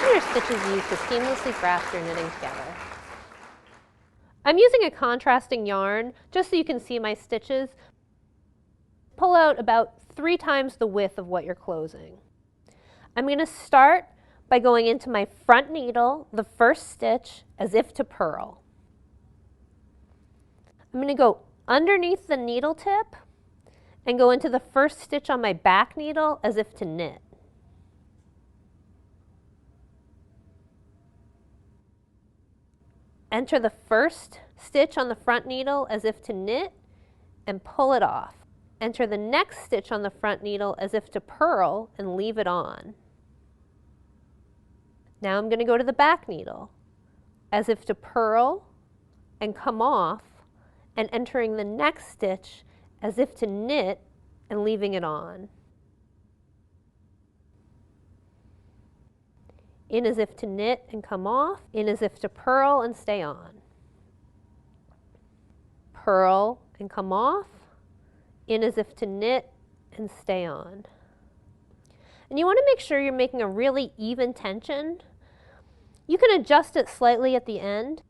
your stitches used to seamlessly graft your knitting together. I'm using a contrasting yarn just so you can see my stitches. Pull out about 3 times the width of what you're closing. I'm going to start by going into my front needle, the first stitch, as if to purl. I'm going to go underneath the needle tip and go into the first stitch on my back needle as if to knit. Enter the first stitch on the front needle as if to knit and pull it off. Enter the next stitch on the front needle as if to purl and leave it on. Now I'm going to go to the back needle as if to purl and come off, and entering the next stitch as if to knit and leaving it on. In as if to knit and come off, in as if to purl and stay on. Purl and come off, in as if to knit and stay on. And you want to make sure you're making a really even tension. You can adjust it slightly at the end.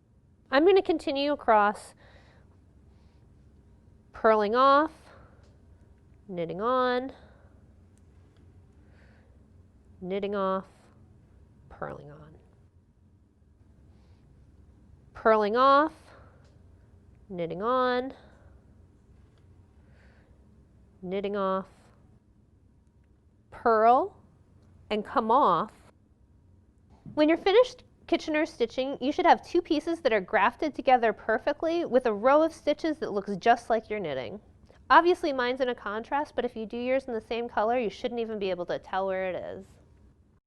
I'm going to continue across, purling off, knitting on, knitting off, purling on. Purling off, knitting on, knitting off, purl, and come off. When you're finished Kitchener stitching, you should have 2 pieces that are grafted together perfectly with a row of stitches that looks just like you're knitting. Obviously mine's in a contrast, but if you do yours in the same color, you shouldn't even be able to tell where it is.